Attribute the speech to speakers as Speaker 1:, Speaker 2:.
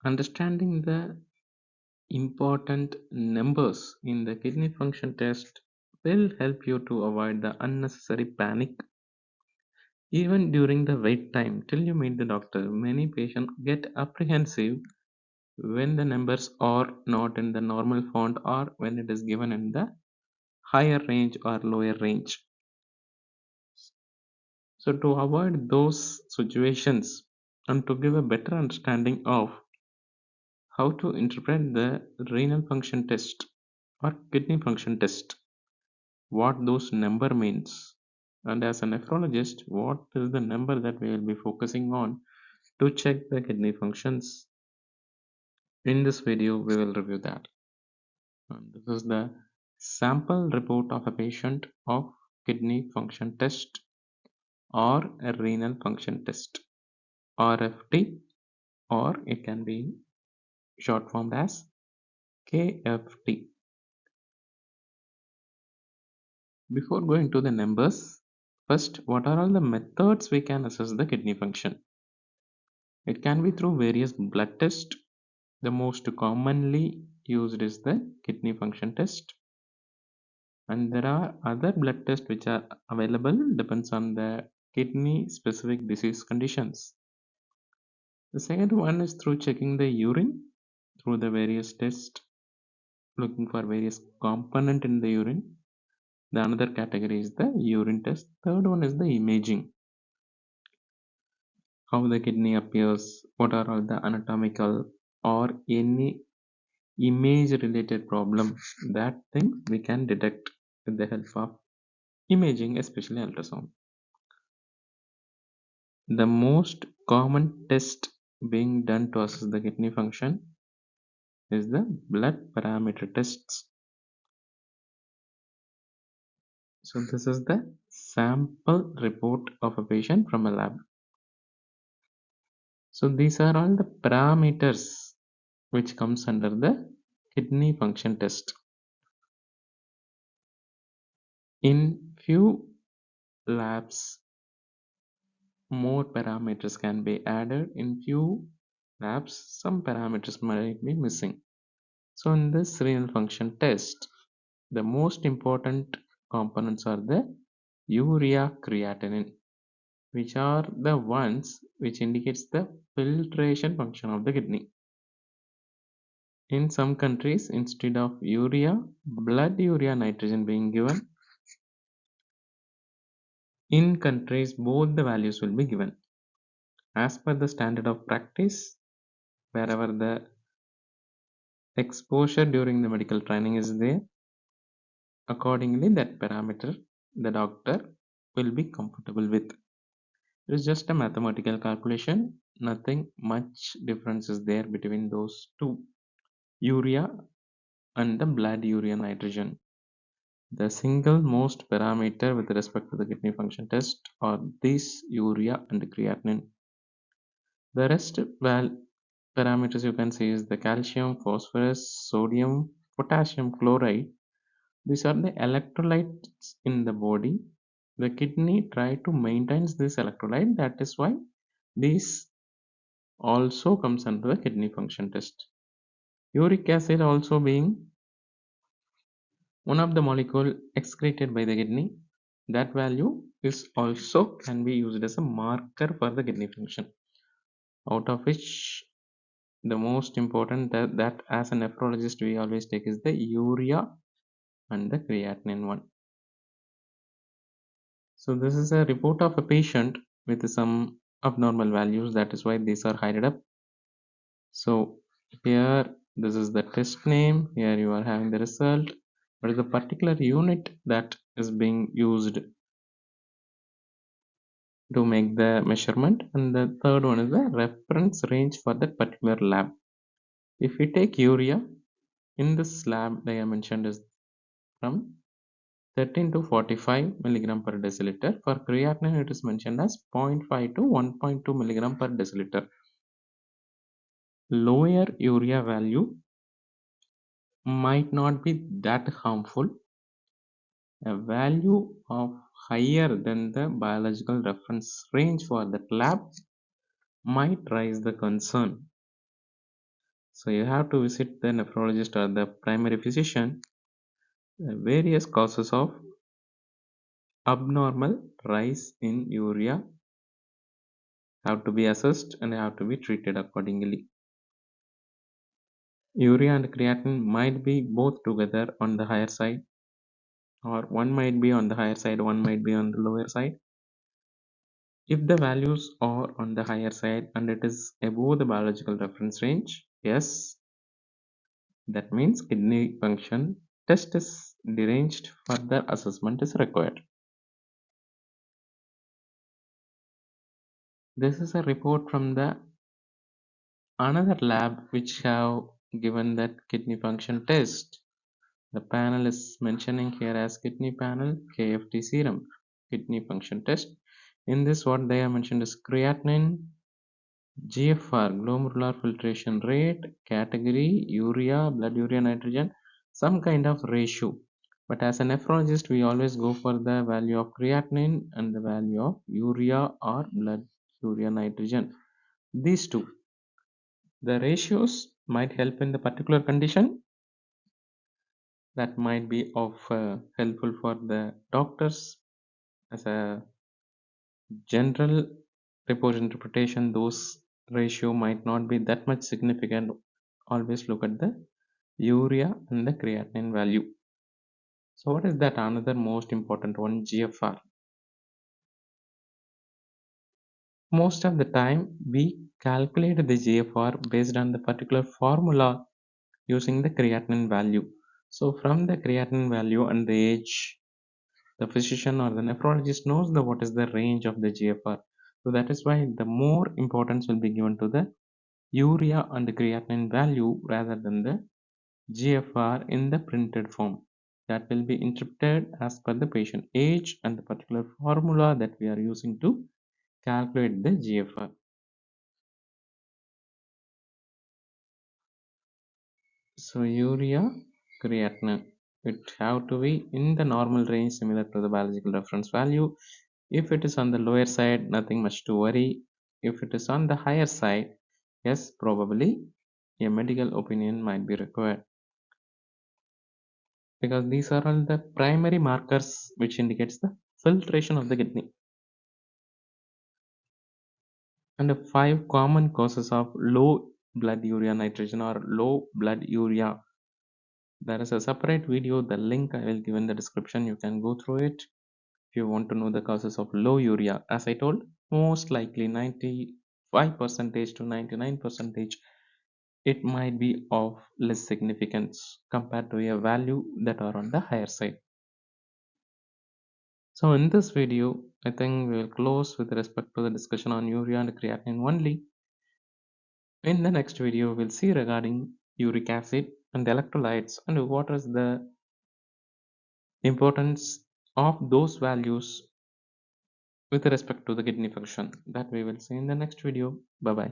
Speaker 1: Understanding the important numbers in the kidney function test will help you to avoid the unnecessary panic. Even during the wait time till you meet the doctor, many patients get apprehensive when the numbers are not in the normal font or when it is given in the higher range or lower range. So, to avoid those situations and to give a better understanding of how to interpret the renal function test or kidney function test, what those number means, and as a nephrologist, what is the number that we will be focusing on to check the kidney functions. In this video, we will review that. And this is the sample report of a patient of kidney function test or a renal function test, RFT, or it can be short formed as KFT. Before going to the numbers, first, what are all the methods we can assess the kidney function? It can be through various blood tests. The most commonly used is the kidney function test, and there are other blood tests which are available depends on the kidney specific disease conditions. The second one is through checking the urine through the various tests, looking for various component in the urine. The another category is the urine test. Third one is the imaging, how the kidney appears, what are all the anatomical or any image related problem. That thing we can detect with the help of imaging, especially ultrasound. The most common test being done to assess the kidney function is the blood parameter tests. So this is the sample report of a patient from a lab. So these are all the parameters which comes under the kidney function test. In few labs, more parameters can be added. In few labs, some parameters might be missing. So in this renal function test, the most important components are the urea creatinine, which are the ones which indicates the filtration function of the kidney. In some countries, instead of urea, blood urea nitrogen being given. In countries, both the values will be given. As per the standard of practice, wherever the exposure during the medical training is there, accordingly that parameter the doctor will be comfortable with. It is just a mathematical calculation, nothing much difference is there between those two, urea and the blood urea nitrogen. The single most parameter with respect to the kidney function test are these urea and creatinine. The rest parameters you can see is the calcium, phosphorus, sodium, potassium chloride. These are the electrolytes in the body. The kidney try to maintain this electrolyte. That is why this also comes under the kidney function test. Uric acid also being one of the molecule excreted by the kidney. That value is also can be used as a marker for the kidney function. Out of which the most important that as a nephrologist we always take is the urea and the creatinine one. So this is a report of a patient with some abnormal values, that is why these are hidden up. So here this is the test name, here you are having the result, what is the particular unit that is being used to make the measurement, and the third one is the reference range for that particular lab. If we take urea, in this lab they are mentioned is from 13 to 45 milligram per deciliter. For creatinine it is mentioned as 0.5 to 1.2 milligram per deciliter. Lower urea value might not be that harmful. A value of higher than the biological reference range for that lab might raise the concern. So you have to visit the nephrologist or the primary physician. The various causes of abnormal rise in urea have to be assessed and have to be treated accordingly. Urea and creatinine might be both together on the higher side, or one might be on the higher side, one might be on the lower side. If the values are on the higher side and it is above the biological reference range, yes, that means kidney function test is deranged, further assessment is required. This is a report from the another lab which have given that kidney function test. The panel is mentioning here as kidney panel KFT serum kidney function test. In this, what they have mentioned is creatinine, GFR, glomerular filtration rate, category, urea, blood urea nitrogen, some kind of ratio. But as a nephrologist, we always go for the value of creatinine and the value of urea or blood urea nitrogen. These two. The ratios might help in the particular condition, that might be of helpful for the doctors as a general report interpretation. Those ratio might not be that much significant. Always look at the urea and the creatinine value. So what is that another most important one? GFR. Most of the time we calculate the GFR based on the particular formula using the creatinine value. So from the creatinine value and the age, the physician or the nephrologist knows the what is the range of the GFR. So that is why the more importance will be given to the urea and the creatinine value rather than the GFR in the printed form. That will be interpreted as per the patient age and the particular formula that we are using to calculate the GFR. So urea, creatinine, it have to be in the normal range similar to the biological reference value. If it is on the lower side, nothing much to worry. If it is on the higher side, yes, probably a medical opinion might be required, because these are all the primary markers which indicates the filtration of the kidney. And the 5 common causes of low blood urea nitrogen or low blood urea. There is a separate video, the link I will give in the description. You can go through it if you want to know the causes of low urea. As I told, most likely 95% to 99%, it might be of less significance compared to a value that are on the higher side. So in this video, I think we will close with respect to the discussion on urea and creatinine only. In the next video, we'll see regarding uric acid and electrolytes and what is the importance of those values with respect to the kidney function. That we will see in the next video. Bye bye.